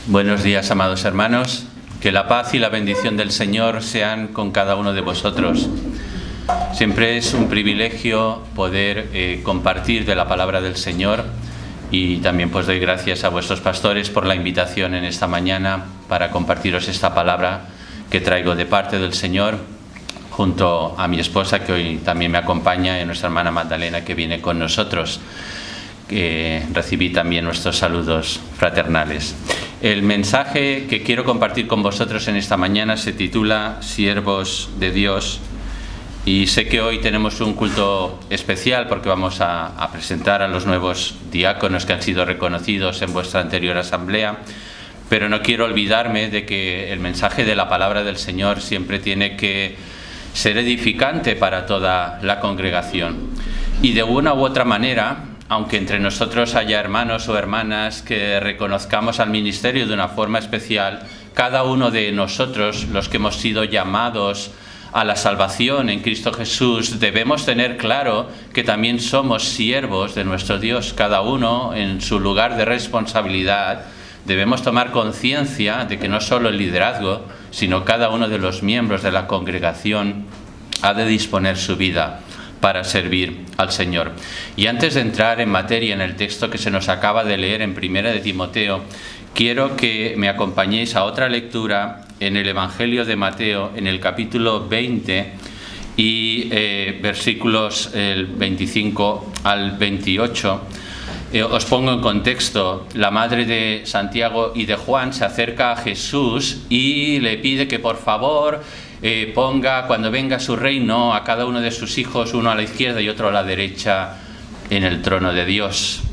Buenos días, amados hermanos. Que la paz y la bendición del Señor sean con cada uno de vosotros. Siempre es un privilegio poder compartir de la palabra del Señor, y también pues doy gracias a vuestros pastores por la invitación en esta mañana para compartiros esta palabra que traigo de parte del Señor, junto a mi esposa, que hoy también me acompaña, y a nuestra hermana Magdalena, que viene con nosotros. Recibí también nuestros saludos fraternales. El mensaje que quiero compartir con vosotros en esta mañana se titula Siervos de Dios, y sé que hoy tenemos un culto especial porque vamos a presentar a los nuevos diáconos que han sido reconocidos en vuestra anterior asamblea, pero no quiero olvidarme de que el mensaje de la palabra del Señor siempre tiene que ser edificante para toda la congregación, y de una u otra manera, aunque entre nosotros haya hermanos o hermanas que reconozcamos al ministerio de una forma especial, cada uno de nosotros, los que hemos sido llamados a la salvación en Cristo Jesús, debemos tener claro que también somos siervos de nuestro Dios, cada uno en su lugar de responsabilidad. Debemos tomar conciencia de que no solo el liderazgo, sino cada uno de los miembros de la congregación ha de disponer su vida para servir al Señor. Y antes de entrar en materia en el texto que se nos acaba de leer en Primera de Timoteo, quiero que me acompañéis a otra lectura en el Evangelio de Mateo, en el capítulo 20 y versículos 25 al 28. Os pongo en contexto. La madre de Santiago y de Juan se acerca a Jesús y le pide que por favor ponga, cuando venga su reino, a cada uno de sus hijos, uno a la izquierda y otro a la derecha, en el trono de Dios.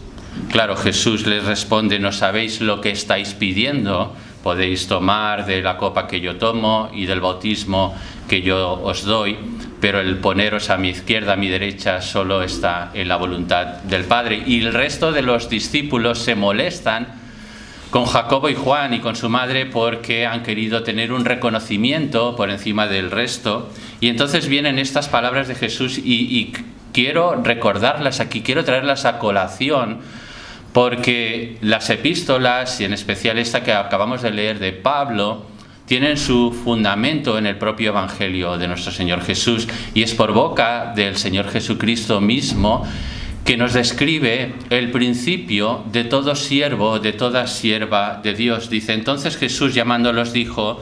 Claro, Jesús les responde: no sabéis lo que estáis pidiendo. Podéis tomar de la copa que yo tomo y del bautismo que yo os doy, pero el poneros a mi izquierda, a mi derecha, solo está en la voluntad del Padre. Y el resto de los discípulos se molestan con Jacobo y Juan y con su madre porque han querido tener un reconocimiento por encima del resto. Y entonces vienen estas palabras de Jesús y quiero recordarlas aquí, quiero traerlas a colación, porque las epístolas, y en especial esta que acabamos de leer de Pablo, tienen su fundamento en el propio Evangelio de nuestro Señor Jesús, y es por boca del Señor Jesucristo mismo que nos describe el principio de todo siervo, de toda sierva de Dios. Dice: entonces Jesús, llamándolos, dijo: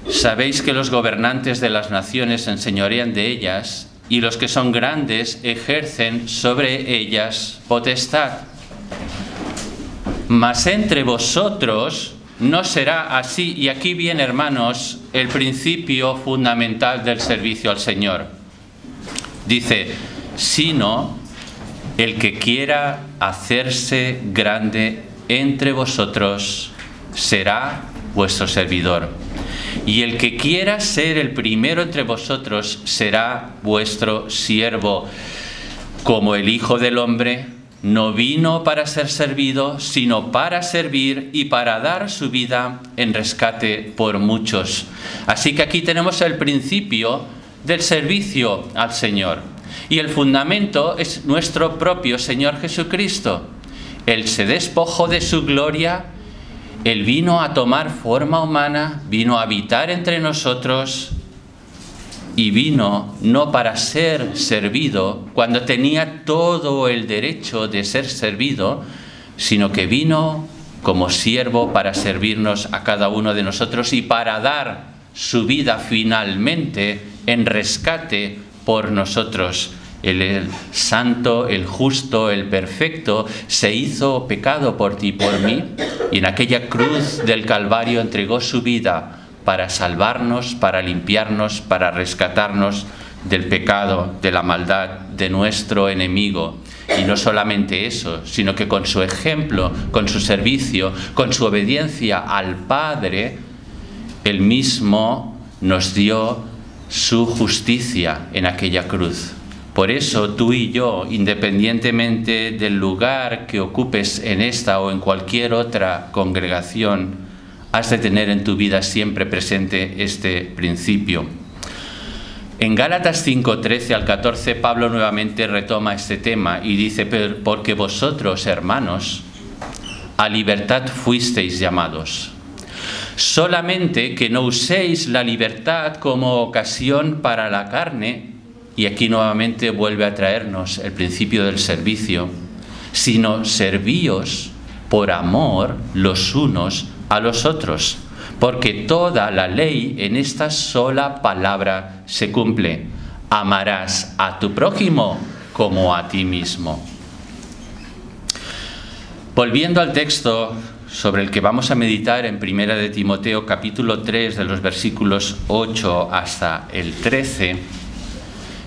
sabéis que los gobernantes de las naciones se enseñorean de ellas, y los que son grandes ejercen sobre ellas potestad. Mas entre vosotros no será así. Y aquí viene, hermanos, el principio fundamental del servicio al Señor. Dice: sino el que quiera hacerse grande entre vosotros será vuestro servidor. Y el que quiera ser el primero entre vosotros será vuestro siervo. Como el Hijo del Hombre no vino para ser servido, sino para servir y para dar su vida en rescate por muchos. Así que aquí tenemos el principio del servicio al Señor. Y el fundamento es nuestro propio Señor Jesucristo. Él se despojó de su gloria, Él vino a tomar forma humana, vino a habitar entre nosotros, y vino no para ser servido cuando tenía todo el derecho de ser servido, sino que vino como siervo para servirnos a cada uno de nosotros y para dar su vida finalmente en rescate por nosotros. El santo, el justo, el perfecto se hizo pecado por ti y por mí, y en aquella cruz del Calvario entregó su vida para salvarnos, para limpiarnos, para rescatarnos del pecado, de la maldad, de nuestro enemigo. Y no solamente eso, sino que con su ejemplo, con su servicio, con su obediencia al Padre, Él mismo nos dio su justicia en aquella cruz. Por eso tú y yo, independientemente del lugar que ocupes en esta o en cualquier otra congregación, has de tener en tu vida siempre presente este principio. En Gálatas 5, 13 al 14, Pablo nuevamente retoma este tema y dice: porque vosotros, hermanos, A libertad fuisteis llamados. Solamente que no uséis la libertad como ocasión para la carne, y aquí nuevamente vuelve a traernos el principio del servicio, sino servíos por amor los unos a los otros, porque toda la ley en esta sola palabra se cumple: amarás a tu prójimo como a ti mismo. Volviendo al texto sobre el que vamos a meditar en 1 de Timoteo, capítulo 3, de los versículos 8 hasta el 13,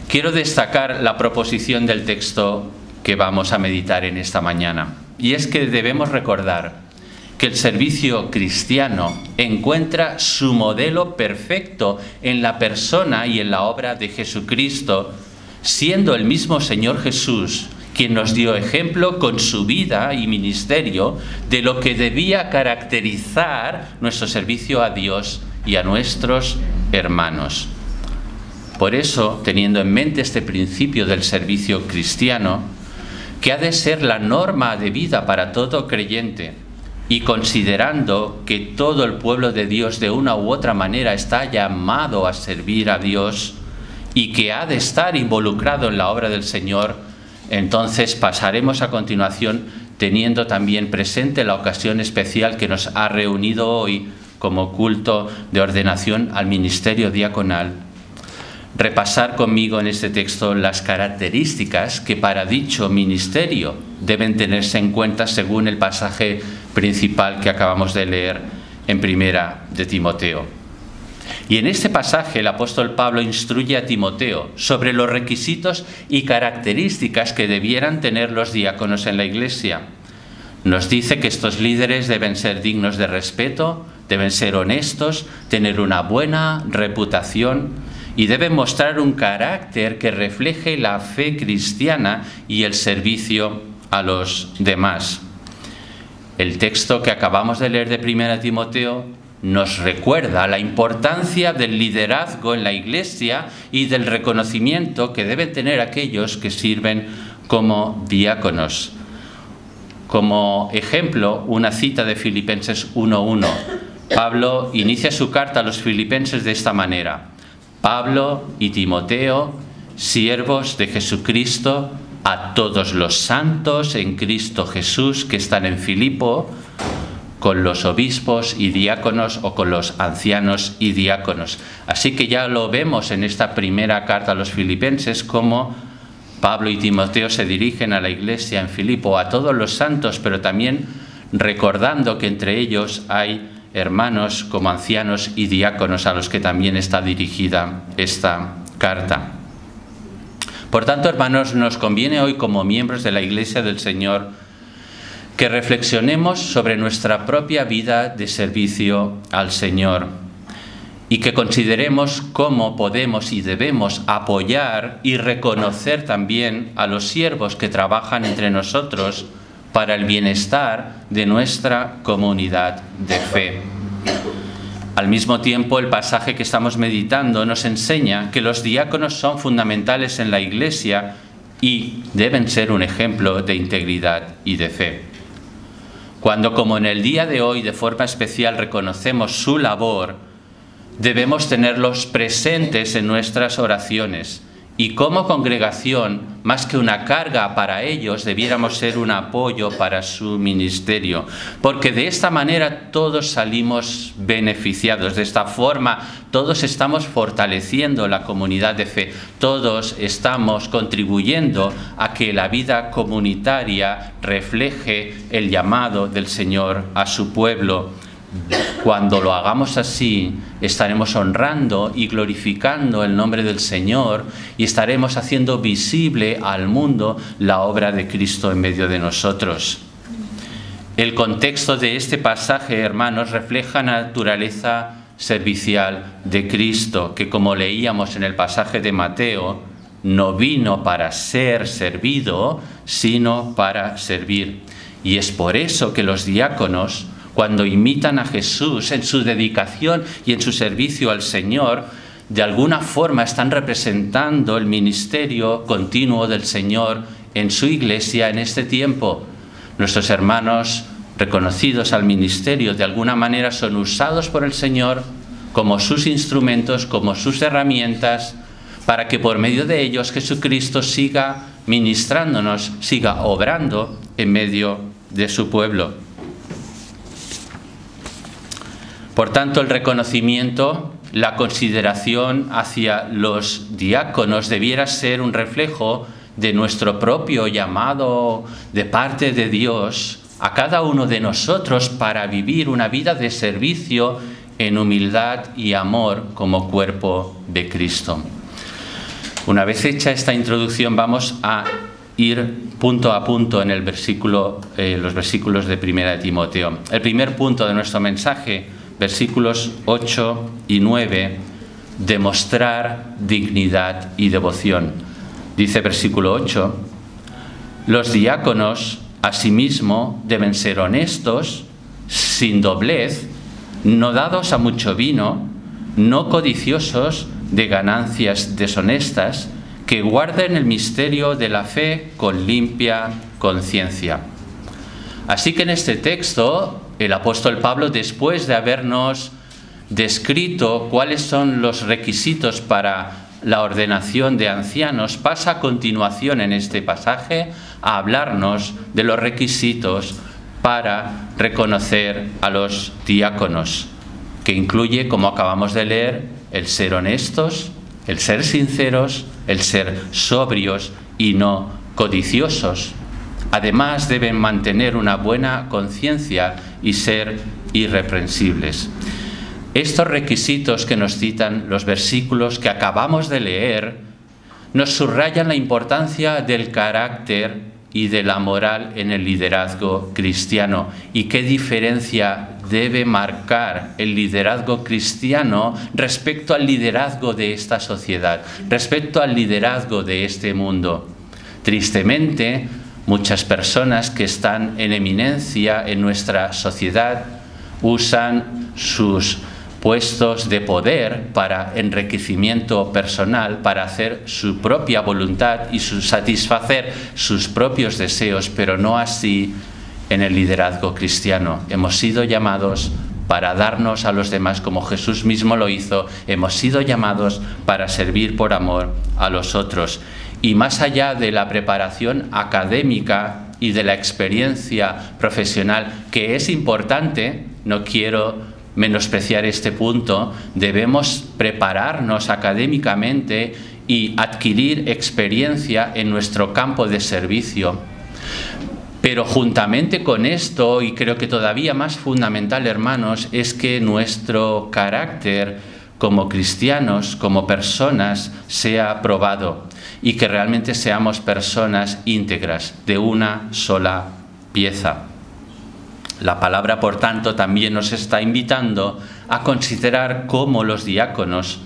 quiero destacar la proposición del texto que vamos a meditar en esta mañana. Y es que debemos recordar que el servicio cristiano encuentra su modelo perfecto en la persona y en la obra de Jesucristo, siendo el mismo Señor Jesús quien nos dio ejemplo con su vida y ministerio de lo que debía caracterizar nuestro servicio a Dios y a nuestros hermanos. Por eso, teniendo en mente este principio del servicio cristiano, que ha de ser la norma de vida para todo creyente, y considerando que todo el pueblo de Dios de una u otra manera está llamado a servir a Dios y que ha de estar involucrado en la obra del Señor, entonces pasaremos a continuación teniendo también presente la ocasión especial que nos ha reunido hoy como culto de ordenación al ministerio diaconal. Repasar conmigo en este texto las características que para dicho ministerio deben tenerse en cuenta según el pasaje principal que acabamos de leer en 1 de Timoteo. Y en este pasaje el apóstol Pablo instruye a Timoteo sobre los requisitos y características que debieran tener los diáconos en la iglesia. Nos dice que estos líderes deben ser dignos de respeto, deben ser honestos, tener una buena reputación y deben mostrar un carácter que refleje la fe cristiana y el servicio a los demás. El texto que acabamos de leer de 1 Timoteo nos recuerda la importancia del liderazgo en la iglesia y del reconocimiento que deben tener aquellos que sirven como diáconos. Como ejemplo, una cita de Filipenses 1:1. Pablo inicia su carta a los filipenses de esta manera: Pablo y Timoteo, siervos de Jesucristo, a todos los santos en Cristo Jesús que están en Filipo, con los obispos y diáconos o con los ancianos y diáconos. Así que ya lo vemos en esta primera carta a los filipenses, cómo Pablo y Timoteo se dirigen a la iglesia en Filipo, a todos los santos, pero también recordando que entre ellos hay hermanos como ancianos y diáconos a los que también está dirigida esta carta. Por tanto, hermanos, nos conviene hoy como miembros de la Iglesia del Señor que reflexionemos sobre nuestra propia vida de servicio al Señor y que consideremos cómo podemos y debemos apoyar y reconocer también a los siervos que trabajan entre nosotros para el bienestar de nuestra comunidad de fe. Al mismo tiempo, el pasaje que estamos meditando nos enseña que los diáconos son fundamentales en la Iglesia y deben ser un ejemplo de integridad y de fe. Cuando, como en el día de hoy, de forma especial reconocemos su labor, debemos tenerlos presentes en nuestras oraciones y como congregación, más que una carga para ellos, debiéramos ser un apoyo para su ministerio, porque de esta manera todos salimos beneficiados. De esta forma todos estamos fortaleciendo la comunidad de fe, todos estamos contribuyendo a que la vida comunitaria refleje el llamado del Señor a su pueblo. Cuando lo hagamos así, estaremos honrando y glorificando el nombre del Señor y estaremos haciendo visible al mundo la obra de Cristo en medio de nosotros. El contexto de este pasaje, hermanos, refleja la naturaleza servicial de Cristo, que, como leíamos en el pasaje de Mateo, no vino para ser servido, sino para servir. Y es por eso que los diáconos, cuando imitan a Jesús en su dedicación y en su servicio al Señor, de alguna forma están representando el ministerio continuo del Señor en su iglesia en este tiempo. Nuestros hermanos reconocidos al ministerio, de alguna manera son usados por el Señor como sus instrumentos, como sus herramientas, para que por medio de ellos Jesucristo siga ministrándonos, siga obrando en medio de su pueblo. Por tanto, el reconocimiento, la consideración hacia los diáconos debiera ser un reflejo de nuestro propio llamado de parte de Dios a cada uno de nosotros para vivir una vida de servicio en humildad y amor como cuerpo de Cristo. Una vez hecha esta introducción, vamos a ir punto a punto en el los versículos de 1 de Timoteo. El primer punto de nuestro mensaje, versículos 8 y 9, demostrar dignidad y devoción. Dice versículo 8, los diáconos asimismo deben ser honestos, sin doblez, no dados a mucho vino, no codiciosos de ganancias deshonestas, que guarden el misterio de la fe con limpia conciencia. Así que en este texto, el apóstol Pablo, después de habernos descrito cuáles son los requisitos para la ordenación de ancianos, pasa a continuación en este pasaje a hablarnos de los requisitos para reconocer a los diáconos, que incluye, como acabamos de leer, el ser honestos, el ser sinceros, el ser sobrios y no codiciosos. Además, deben mantener una buena conciencia y ser irreprensibles. Estos requisitos que nos citan los versículos que acabamos de leer nos subrayan la importancia del carácter y de la moral en el liderazgo cristiano y qué diferencia debe marcar el liderazgo cristiano respecto al liderazgo de esta sociedad, respecto al liderazgo de este mundo. Tristemente, muchas personas que están en eminencia en nuestra sociedad usan sus puestos de poder para enriquecimiento personal, para hacer su propia voluntad y satisfacer sus propios deseos, pero no así en el liderazgo cristiano. Hemos sido llamados para darnos a los demás como Jesús mismo lo hizo. Hemos sido llamados para servir por amor a los otros. Y más allá de la preparación académica y de la experiencia profesional, que es importante, no quiero menospreciar este punto, debemos prepararnos académicamente y adquirir experiencia en nuestro campo de servicio. Pero juntamente con esto, y creo que todavía más fundamental, hermanos, es que nuestro carácter como cristianos, como personas, sea probado y que realmente seamos personas íntegras, de una sola pieza. La palabra, por tanto, también nos está invitando a considerar cómo los diáconos,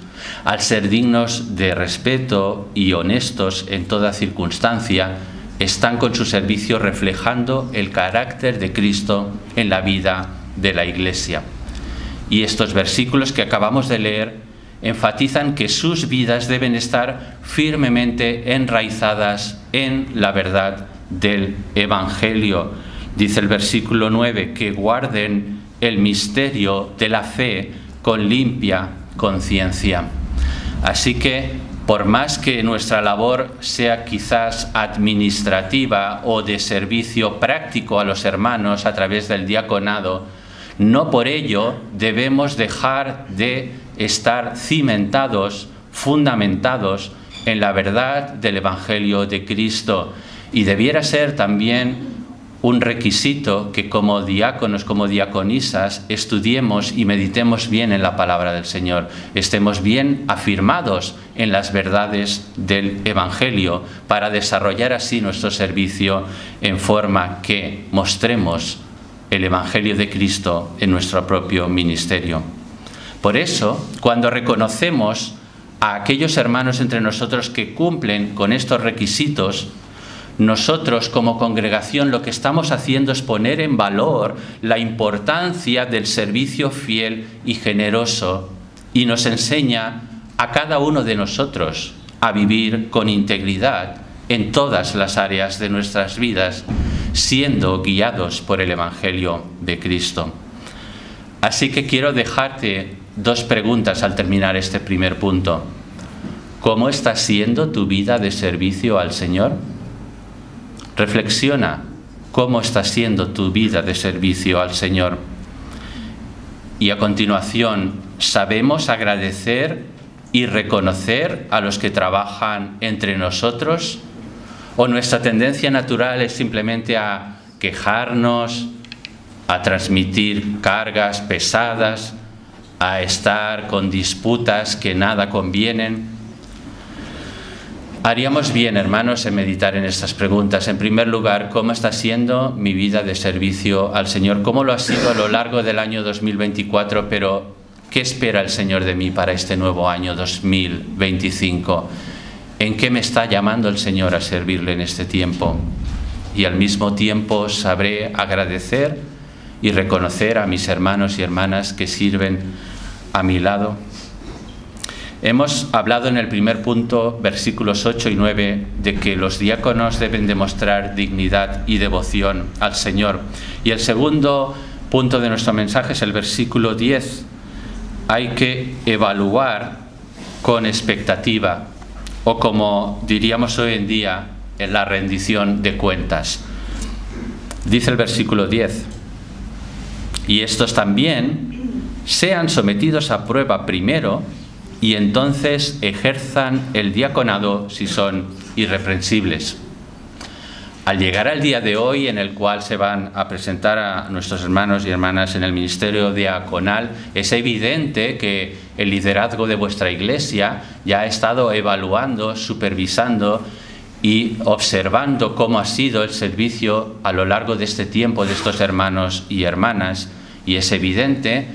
al ser dignos de respeto y honestos en toda circunstancia, están con su servicio reflejando el carácter de Cristo en la vida de la Iglesia. Y estos versículos que acabamos de leer enfatizan que sus vidas deben estar firmemente enraizadas en la verdad del Evangelio. Dice el versículo 9, que guarden el misterio de la fe con limpia conciencia. Así que, por más que nuestra labor sea quizás administrativa o de servicio práctico a los hermanos a través del diaconado, no por ello debemos dejar de estar cimentados, fundamentados en la verdad del Evangelio de Cristo. Y debiera ser también un requisito que como diáconos, como diaconisas, estudiemos y meditemos bien en la palabra del Señor, estemos bien afirmados en las verdades del Evangelio para desarrollar así nuestro servicio en forma que mostremos el Evangelio de Cristo en nuestro propio ministerio. Por eso, cuando reconocemos a aquellos hermanos entre nosotros que cumplen con estos requisitos, nosotros como congregación lo que estamos haciendo es poner en valor la importancia del servicio fiel y generoso y nos enseña a cada uno de nosotros a vivir con integridad en todas las áreas de nuestras vidas, siendo guiados por el Evangelio de Cristo. Así que quiero dejarte dos preguntas al terminar este primer punto. ¿Cómo está siendo tu vida de servicio al Señor? Reflexiona cómo está siendo tu vida de servicio al Señor. Y a continuación, ¿sabemos agradecer y reconocer a los que trabajan entre nosotros? ¿O nuestra tendencia natural es simplemente a quejarnos, a transmitir cargas pesadas, a estar con disputas que nada convienen? Haríamos bien, hermanos, en meditar en estas preguntas. En primer lugar, ¿cómo está siendo mi vida de servicio al Señor? ¿Cómo lo ha sido a lo largo del año 2024? Pero, ¿qué espera el Señor de mí para este nuevo año 2025? ¿En qué me está llamando el Señor a servirle en este tiempo? Y al mismo tiempo sabré agradecer y reconocer a mis hermanos y hermanas que sirven a mi lado. Hemos hablado en el primer punto, versículos 8 y 9, de que los diáconos deben demostrar dignidad y devoción al Señor. Y el segundo punto de nuestro mensaje es el versículo 10. Hay que evaluar con expectativa, o como diríamos hoy en día, en la rendición de cuentas. Dice el versículo 10, y estos también sean sometidos a prueba primero, y entonces ejerzan el diaconado si son irreprensibles. Al llegar al día de hoy en el cual se van a presentar a nuestros hermanos y hermanas en el ministerio diaconal, es evidente que el liderazgo de vuestra iglesia ya ha estado evaluando, supervisando y observando cómo ha sido el servicio a lo largo de este tiempo de estos hermanos y hermanas, y es evidente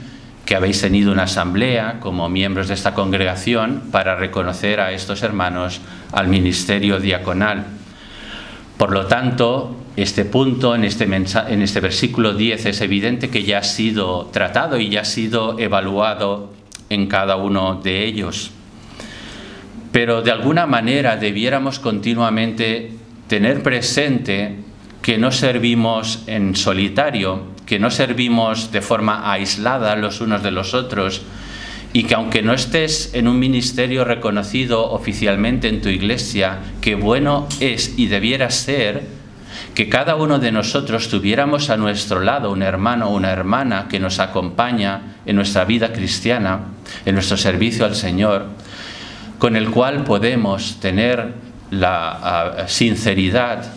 que habéis tenido una asamblea como miembros de esta congregación para reconocer a estos hermanos al ministerio diaconal. Por lo tanto, este punto en este versículo 10 es evidente que ya ha sido tratado y ya ha sido evaluado en cada uno de ellos. Pero de alguna manera debiéramos continuamente tener presente que no servimos en solitario, que no servimos de forma aislada los unos de los otros, y que aunque no estés en un ministerio reconocido oficialmente en tu iglesia, que bueno es y debiera ser que cada uno de nosotros tuviéramos a nuestro lado un hermano o una hermana que nos acompaña en nuestra vida cristiana, en nuestro servicio al Señor, con el cual podemos tener la sinceridad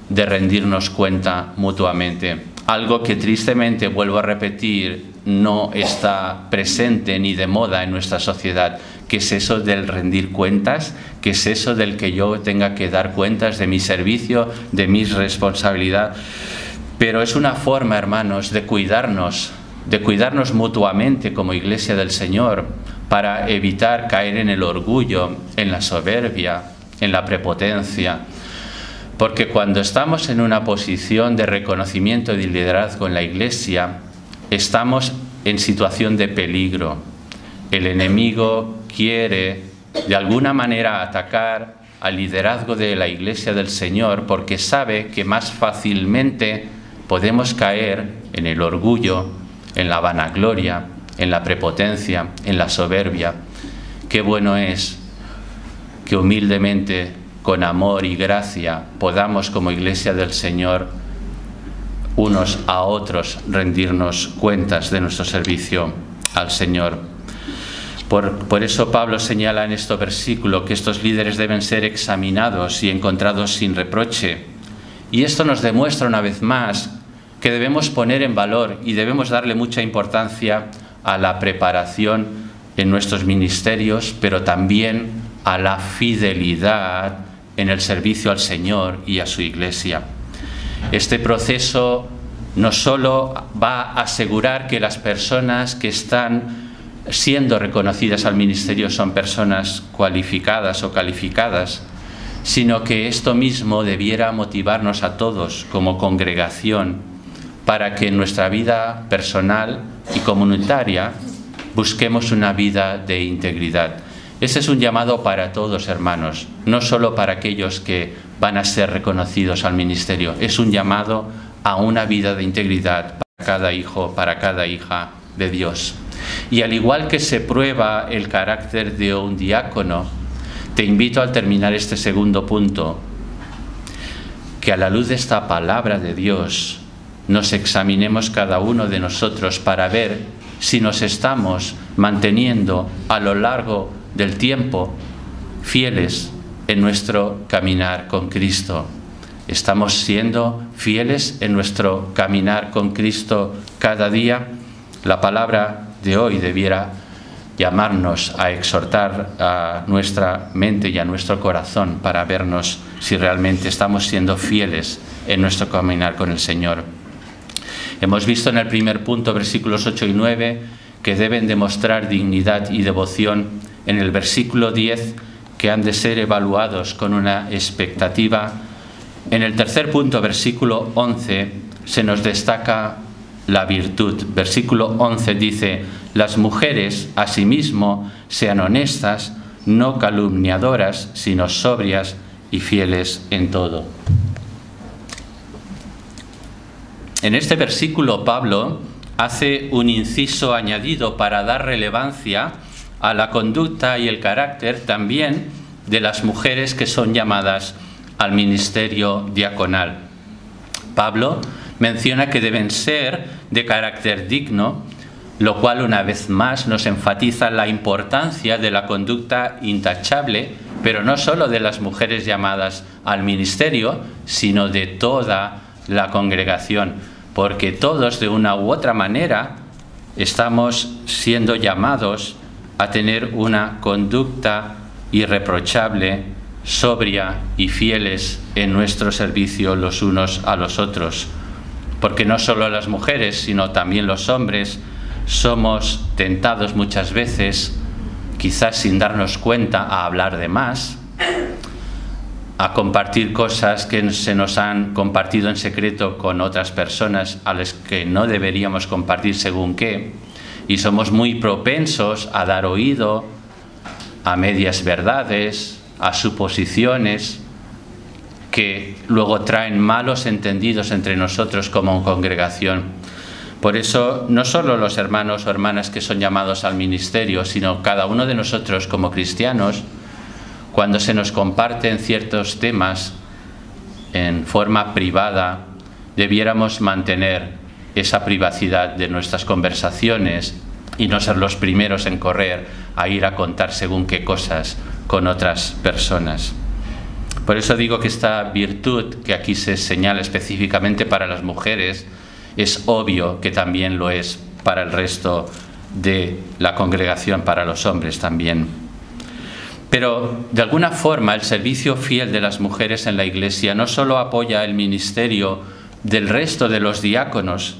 de rendirnos cuenta mutuamente. Algo que tristemente, vuelvo a repetir, no está presente ni de moda en nuestra sociedad. ¿Qué es eso del rendir cuentas? ¿Qué es eso del que yo tenga que dar cuentas de mi servicio, de mi responsabilidad? Pero es una forma, hermanos, de cuidarnos mutuamente como Iglesia del Señor, para evitar caer en el orgullo, en la soberbia, en la prepotencia. Porque cuando estamos en una posición de reconocimiento y de liderazgo en la Iglesia, estamos en situación de peligro. El enemigo quiere, de alguna manera, atacar al liderazgo de la Iglesia del Señor, porque sabe que más fácilmente podemos caer en el orgullo, en la vanagloria, en la prepotencia, en la soberbia. Qué bueno es que humildemente, con amor y gracia, podamos como Iglesia del Señor unos a otros rendirnos cuentas de nuestro servicio al Señor. Por eso Pablo señala en este versículo que estos líderes deben ser examinados y encontrados sin reproche. Y esto nos demuestra una vez más que debemos poner en valor y debemos darle mucha importancia a la preparación en nuestros ministerios, pero también a la fidelidad en el servicio al Señor y a su Iglesia. Este proceso no solo va a asegurar que las personas que están siendo reconocidas al ministerio son personas cualificadas o calificadas, sino que esto mismo debiera motivarnos a todos como congregación para que en nuestra vida personal y comunitaria busquemos una vida de integridad. Ese es un llamado para todos, hermanos, no solo para aquellos que van a ser reconocidos al ministerio. Es un llamado a una vida de integridad para cada hijo, para cada hija de Dios. Y al igual que se prueba el carácter de un diácono, te invito al terminar este segundo punto, que a la luz de esta palabra de Dios nos examinemos cada uno de nosotros para ver si nos estamos manteniendo a lo largo del tiempo fieles en nuestro caminar con Cristo. ¿Estamos siendo fieles en nuestro caminar con Cristo cada día? La palabra de hoy debiera llamarnos a exhortar a nuestra mente y a nuestro corazón para vernos si realmente estamos siendo fieles en nuestro caminar con el Señor. Hemos visto en el primer punto, versículos 8 y 9, que deben demostrar dignidad y devoción. En el versículo 10, que han de ser evaluados con una expectativa. En el tercer punto, versículo 11, se nos destaca la virtud. Versículo 11 dice: las mujeres, asimismo, sean honestas, no calumniadoras, sino sobrias y fieles en todo. En este versículo Pablo hace un inciso añadido para dar relevancia a la conducta y el carácter también de las mujeres que son llamadas al ministerio diaconal. Pablo menciona que deben ser de carácter digno, lo cual una vez más nos enfatiza la importancia de la conducta intachable, pero no solo de las mujeres llamadas al ministerio, sino de toda la congregación, porque todos de una u otra manera estamos siendo llamados a tener una conducta irreprochable, sobria y fieles en nuestro servicio los unos a los otros. Porque no solo las mujeres, sino también los hombres, somos tentados muchas veces, quizás sin darnos cuenta, a hablar de más, a compartir cosas que se nos han compartido en secreto con otras personas a las que no deberíamos compartir según qué, y somos muy propensos a dar oído a medias verdades, a suposiciones que luego traen malos entendidos entre nosotros como congregación. Por eso, no solo los hermanos o hermanas que son llamados al ministerio, sino cada uno de nosotros como cristianos, cuando se nos comparten ciertos temas en forma privada, debiéramos mantener esa privacidad de nuestras conversaciones y no ser los primeros en correr a ir a contar según qué cosas con otras personas. Por eso digo que esta virtud que aquí se señala específicamente para las mujeres, es obvio que también lo es para el resto de la congregación, para los hombres también. Pero de alguna forma el servicio fiel de las mujeres en la Iglesia no solo apoya el ministerio del resto de los diáconos,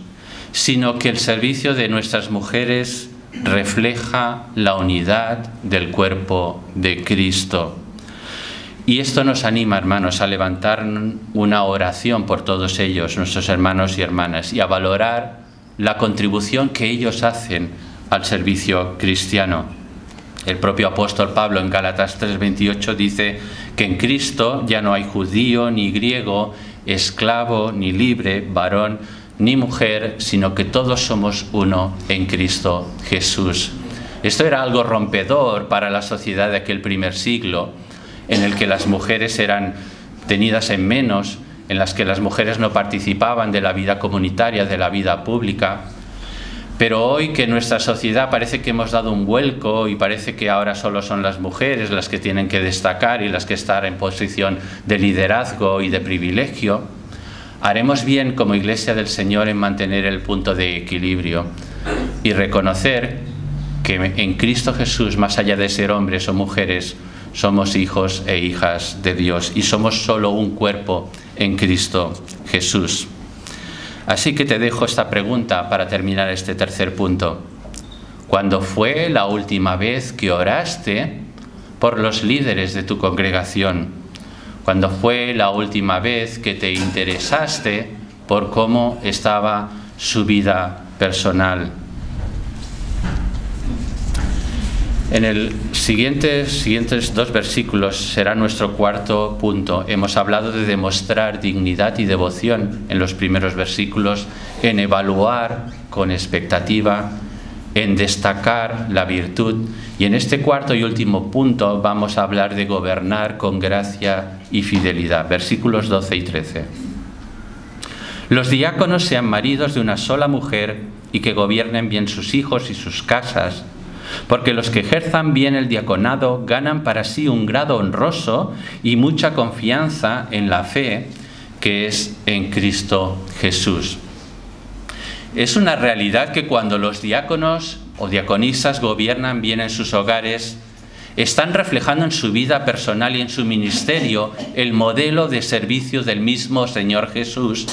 sino que el servicio de nuestras mujeres refleja la unidad del cuerpo de Cristo. Y esto nos anima, hermanos, a levantar una oración por todos ellos, nuestros hermanos y hermanas, y a valorar la contribución que ellos hacen al servicio cristiano. El propio apóstol Pablo en Gálatas 3:28 dice que en Cristo ya no hay judío ni griego, esclavo ni libre, varón ni mujer, sino que todos somos uno en Cristo Jesús. Esto era algo rompedor para la sociedad de aquel primer siglo, en el que las mujeres eran tenidas en menos, en las que las mujeres no participaban de la vida comunitaria, de la vida pública. Pero hoy que en nuestra sociedad parece que hemos dado un vuelco y parece que ahora solo son las mujeres las que tienen que destacar y las que están en posición de liderazgo y de privilegio, haremos bien como Iglesia del Señor en mantener el punto de equilibrio y reconocer que en Cristo Jesús, más allá de ser hombres o mujeres, somos hijos e hijas de Dios y somos solo un cuerpo en Cristo Jesús. Así que te dejo esta pregunta para terminar este tercer punto. ¿Cuándo fue la última vez que oraste por los líderes de tu congregación? ¿Cuándo fue la última vez que te interesaste por cómo estaba su vida personal? En el siguientes 2 versículos será nuestro cuarto punto. Hemos hablado de demostrar dignidad y devoción en los primeros versículos, en evaluar con expectativa, en destacar la virtud. Y en este cuarto y último punto vamos a hablar de gobernar con gracia y fidelidad. Versículos 12 y 13. Los diáconos sean maridos de una sola mujer y que gobiernen bien sus hijos y sus casas, porque los que ejerzan bien el diaconado ganan para sí un grado honroso y mucha confianza en la fe que es en Cristo Jesús. Es una realidad que cuando los diáconos o diaconisas gobiernan bien en sus hogares, están reflejando en su vida personal y en su ministerio el modelo de servicio del mismo Señor Jesús,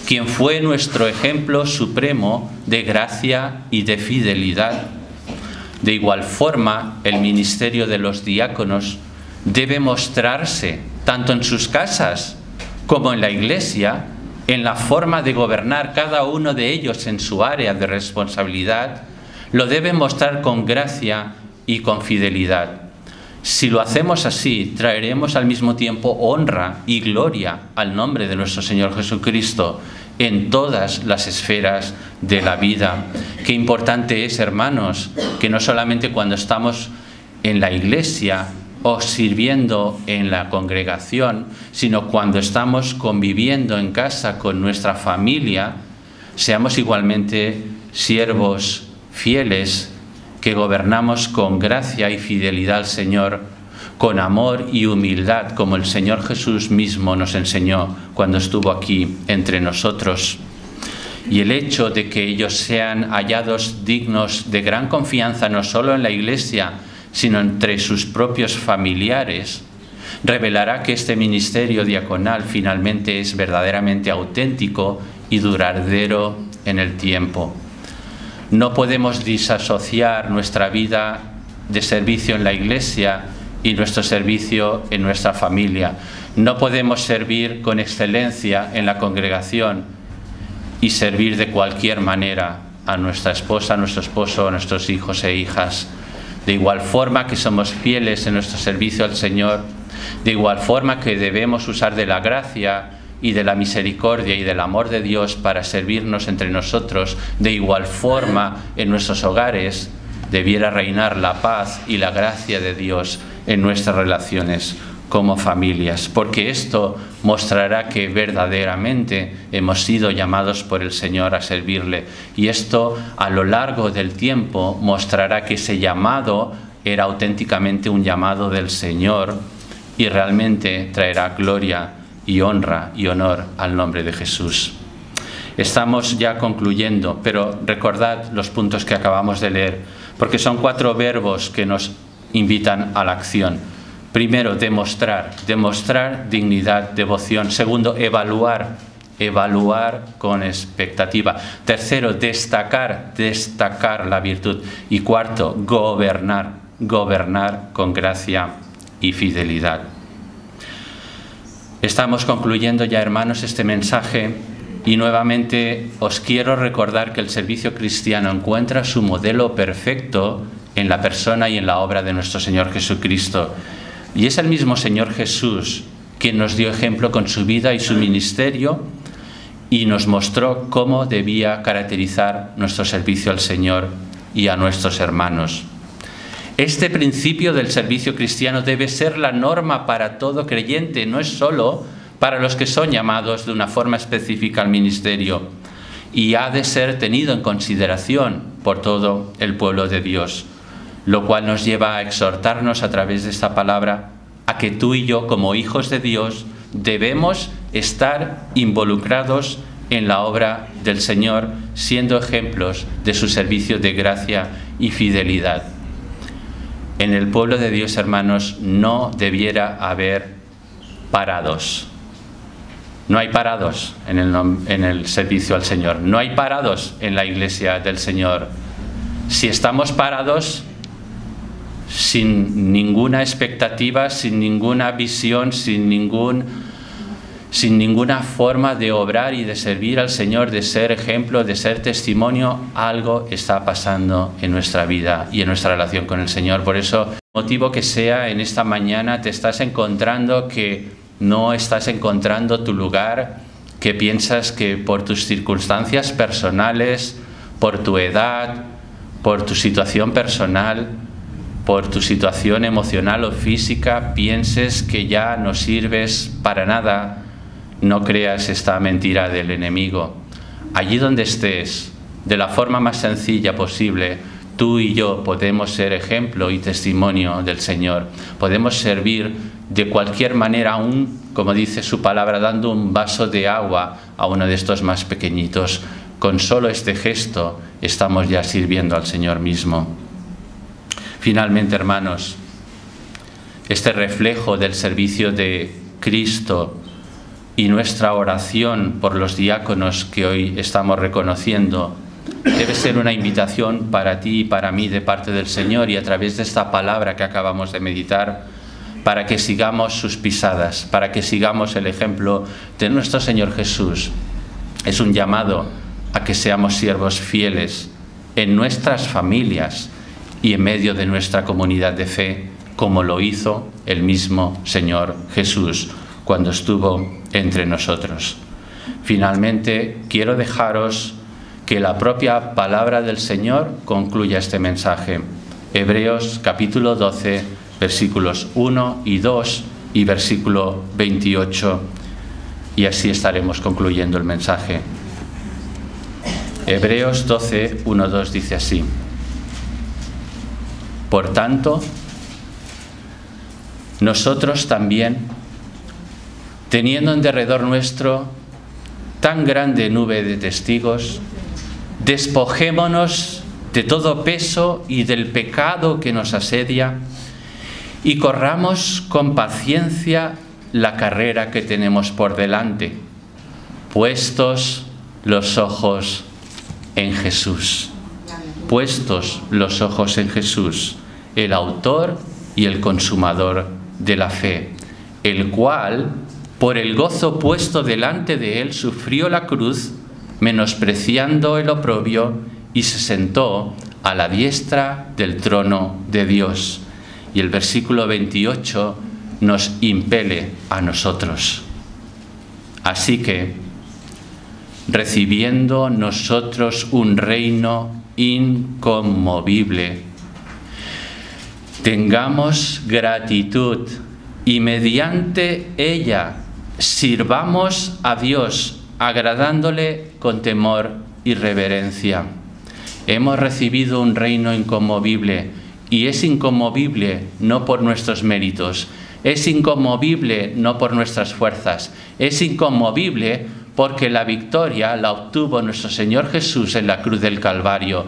quien fue nuestro ejemplo supremo de gracia y de fidelidad. De igual forma, el ministerio de los diáconos debe mostrarse tanto en sus casas como en la iglesia, en la forma de gobernar cada uno de ellos en su área de responsabilidad. Lo deben mostrar con gracia y con fidelidad. Si lo hacemos así, traeremos al mismo tiempo honra y gloria al nombre de nuestro Señor Jesucristo en todas las esferas de la vida. Qué importante es, hermanos, que no solamente cuando estamos en la iglesia o sirviendo en la congregación, sino cuando estamos conviviendo en casa con nuestra familia, seamos igualmente siervos fieles que gobernamos con gracia y fidelidad al Señor, con amor y humildad, como el Señor Jesús mismo nos enseñó cuando estuvo aquí entre nosotros. Y el hecho de que ellos sean hallados dignos de gran confianza, no solo en la iglesia, sino entre sus propios familiares, revelará que este ministerio diaconal finalmente es verdaderamente auténtico y duradero en el tiempo. No podemos disasociar nuestra vida de servicio en la iglesia y nuestro servicio en nuestra familia. No podemos servir con excelencia en la congregación y servir de cualquier manera a nuestra esposa, a nuestro esposo, a nuestros hijos e hijas. De igual forma que somos fieles en nuestro servicio al Señor, de igual forma que debemos usar de la gracia y de la misericordia y del amor de Dios para servirnos entre nosotros, de igual forma en nuestros hogares debiera reinar la paz y la gracia de Dios en nuestras relaciones como familias, porque esto mostrará que verdaderamente hemos sido llamados por el Señor a servirle, y esto a lo largo del tiempo mostrará que ese llamado era auténticamente un llamado del Señor y realmente traerá gloria y honra y honor al nombre de Jesús. Estamos ya concluyendo, pero recordad los puntos que acabamos de leer, porque son 4 verbos que nos invitan a la acción. Primero, demostrar dignidad, devoción. Segundo, evaluar con expectativa. Tercero, destacar la virtud. Y cuarto, gobernar con gracia y fidelidad. Estamos concluyendo ya, hermanos, este mensaje y nuevamente os quiero recordar que el servicio cristiano encuentra su modelo perfecto en la persona y en la obra de nuestro Señor Jesucristo. Y es el mismo Señor Jesús quien nos dio ejemplo con su vida y su ministerio y nos mostró cómo debía caracterizar nuestro servicio al Señor y a nuestros hermanos. Este principio del servicio cristiano debe ser la norma para todo creyente, no es solo para los que son llamados de una forma específica al ministerio, y ha de ser tenido en consideración por todo el pueblo de Dios, lo cual nos lleva a exhortarnos a través de esta palabra a que tú y yo, como hijos de Dios, debemos estar involucrados en la obra del Señor, siendo ejemplos de su servicio de gracia y fidelidad. En el pueblo de Dios, hermanos, no debiera haber parados. No hay parados en el servicio al Señor. No hay parados en la iglesia del Señor. Si estamos parados, sin ninguna expectativa, sin ninguna visión, sin sin ninguna forma de obrar y de servir al Señor, de ser ejemplo, de ser testimonio, algo está pasando en nuestra vida y en nuestra relación con el Señor. Por eso, motivo que sea, en esta mañana te estás encontrando que no estás encontrando tu lugar, que piensas que por tus circunstancias personales, por tu edad, por tu situación personal, por tu situación emocional o física, pienses que ya no sirves para nada. No creas esta mentira del enemigo. Allí donde estés, de la forma más sencilla posible, tú y yo podemos ser ejemplo y testimonio del Señor. Podemos servir de cualquier manera, aún, como dice su palabra, dando un vaso de agua a uno de estos más pequeñitos. Con solo este gesto estamos ya sirviendo al Señor mismo. Finalmente, hermanos, este reflejo del servicio de Cristo y nuestra oración por los diáconos que hoy estamos reconociendo debe ser una invitación para ti y para mí de parte del Señor, y a través de esta palabra que acabamos de meditar, para que sigamos sus pisadas, para que sigamos el ejemplo de nuestro Señor Jesús. Es un llamado a que seamos siervos fieles en nuestras familias y en medio de nuestra comunidad de fe, como lo hizo el mismo Señor Jesús cuando estuvo entre nosotros. Finalmente, quiero dejaros que la propia palabra del Señor concluya este mensaje. Hebreos capítulo 12, versículos 1 y 2 y versículo 28. Y así estaremos concluyendo el mensaje. Hebreos 12, 1, 2 dice así: Por tanto, nosotros también, teniendo en derredor nuestro tan grande nube de testigos, despojémonos de todo peso y del pecado que nos asedia y corramos con paciencia la carrera que tenemos por delante, puestos los ojos en Jesús. Puestos los ojos en Jesús, el autor y el consumador de la fe, el cual, por el gozo puesto delante de él, sufrió la cruz, menospreciando el oprobio, y se sentó a la diestra del trono de Dios. Y el versículo 28 nos impele a nosotros. Así que, recibiendo nosotros un reino inconmovible, tengamos gratitud y mediante ella sirvamos a Dios, agradándole con temor y reverencia. Hemos recibido un reino inconmovible, y es inconmovible no por nuestros méritos, es inconmovible no por nuestras fuerzas, es inconmovible porque la victoria la obtuvo nuestro Señor Jesús en la cruz del Calvario,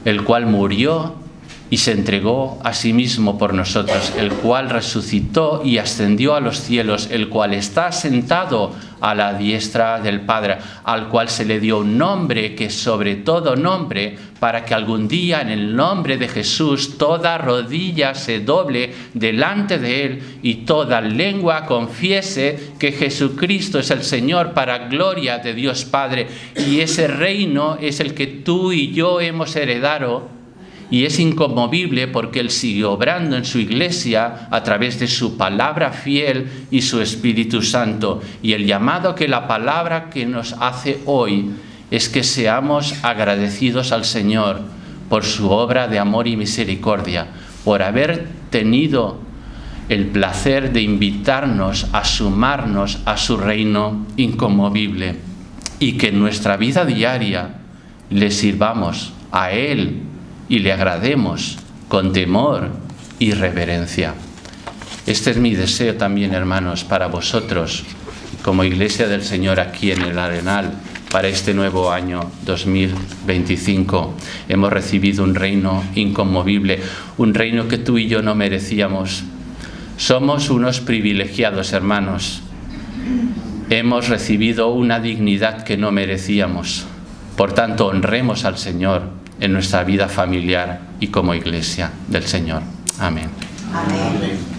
el cual murió y se entregó a sí mismo por nosotros, el cual resucitó y ascendió a los cielos, el cual está sentado a la diestra del Padre, al cual se le dio un nombre que es sobre todo nombre, para que algún día en el nombre de Jesús toda rodilla se doble delante de él y toda lengua confiese que Jesucristo es el Señor, para gloria de Dios Padre. Y ese reino es el que tú y yo hemos heredado, y es inconmovible porque Él sigue obrando en su iglesia a través de su palabra fiel y su Espíritu Santo. Y el llamado que la palabra que nos hace hoy es que seamos agradecidos al Señor por su obra de amor y misericordia, por haber tenido el placer de invitarnos a sumarnos a su reino inconmovible, y que en nuestra vida diaria le sirvamos a Él y le agrademos con temor y reverencia. Este es mi deseo también, hermanos, para vosotros, como Iglesia del Señor aquí en el Arenal, para este nuevo año 2025. Hemos recibido un reino inconmovible, un reino que tú y yo no merecíamos. Somos unos privilegiados, hermanos. Hemos recibido una dignidad que no merecíamos. Por tanto, honremos al Señor en nuestra vida familiar y como Iglesia del Señor. Amén. Amén.